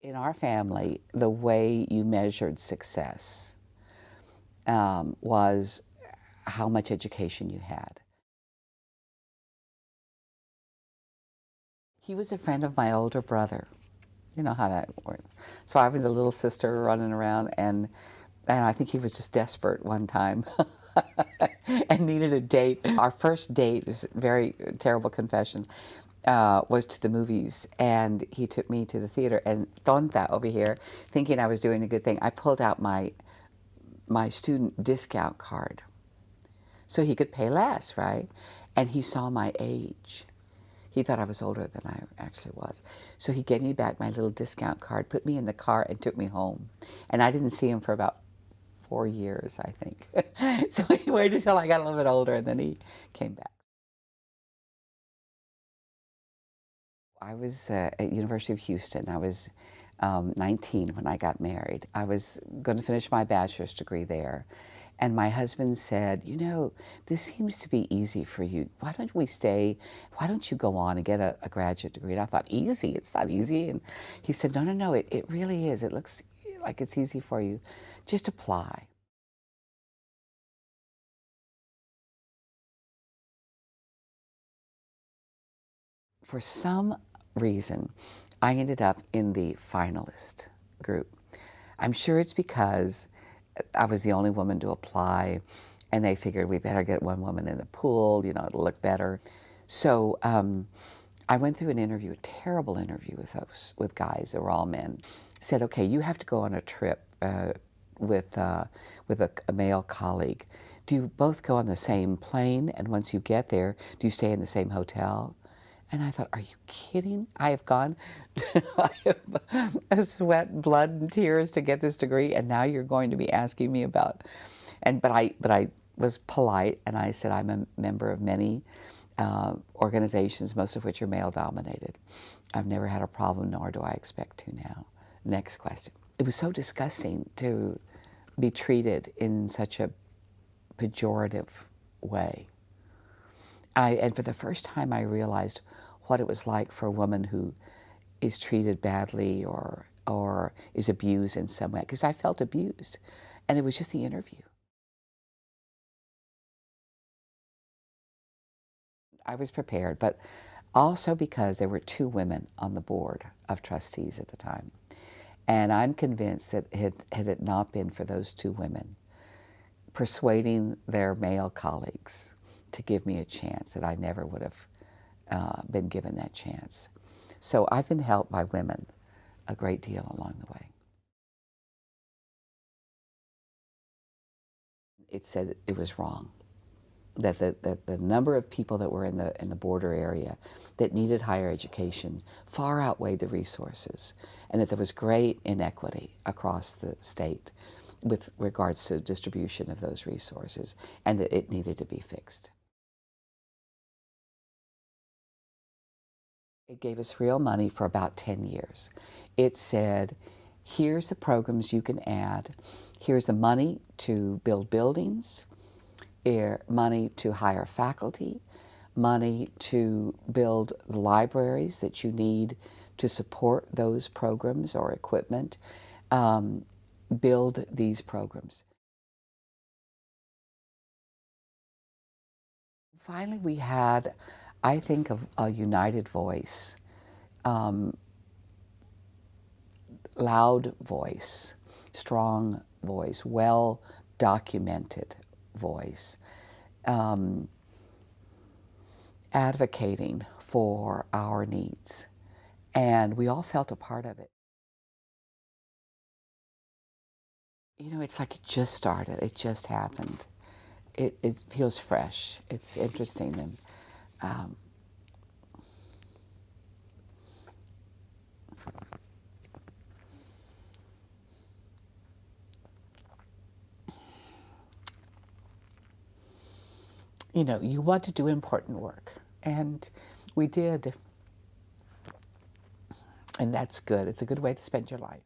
In our family, the way you measured success was how much education you had. He was a friend of my older brother. You know how that works. So I was the little sister running around, and I think he was just desperate one time and needed a date. Our first date, is a very terrible confession, was to the movies, and he took me to the theater. And Tonta over here, thinking I was doing a good thing, I pulled out my student discount card so he could pay less, right? And he saw my age. He thought I was older than I actually was. So he gave me back my little discount card, put me in the car, and took me home. And I didn't see him for about 4 years, I think. So he waited until I got a little bit older, and then he came back. I was at University of Houston. I was 19 when I got married. I was going to finish my bachelor's degree there. And my husband said, you know, this seems to be easy for you. Why don't we stay? Why don't you go on and get a graduate degree? And I thought, easy? It's not easy. And he said, no, no, no, it really is. It looks like it's easy for you. Just apply. For some reason, I ended up in the finalist group. I'm sure it's because I was the only woman to apply, and they figured we better get one woman in the pool, you know, it'll look better. So I went through an interview, a terrible interview with guys, they were all men. Said, okay, you have to go on a trip with a male colleague. Do you both go on the same plane, and once you get there, do you stay in the same hotel? And I thought, are you kidding? I have gone, I have sweat, blood, and tears to get this degree, and now you're going to be asking me about, but I was polite, and I said I'm a member of many organizations, most of which are male-dominated. I've never had a problem, nor do I expect to now. Next question. It was so disgusting to be treated in such a pejorative way. And for the first time, I realized what it was like for a woman who is treated badly or is abused in some way, because I felt abused, and it was just the interview. I was prepared, but also because there were 2 women on the board of trustees at the time. And I'm convinced that had it not been for those 2 women persuading their male colleagues to give me a chance, that I never would have been given that chance. So I've been helped by women a great deal along the way. It said it was wrong, that the number of people that were in the border area that needed higher education far outweighed the resources, and that there was great inequity across the state with regards to distribution of those resources, and that it needed to be fixed. It gave us real money for about 10 years. It said, here's the programs you can add, here's the money to build buildings, money to hire faculty, money to build the libraries that you need to support those programs or equipment, build these programs. Finally, we had, I think, a united voice, loud voice, strong voice, well-documented voice, advocating for our needs. And we all felt a part of it. You know, it's like it just started, it just happened. It feels fresh, it's interesting, and you know, you want to do important work, and we did, and that's good. It's a good way to spend your life.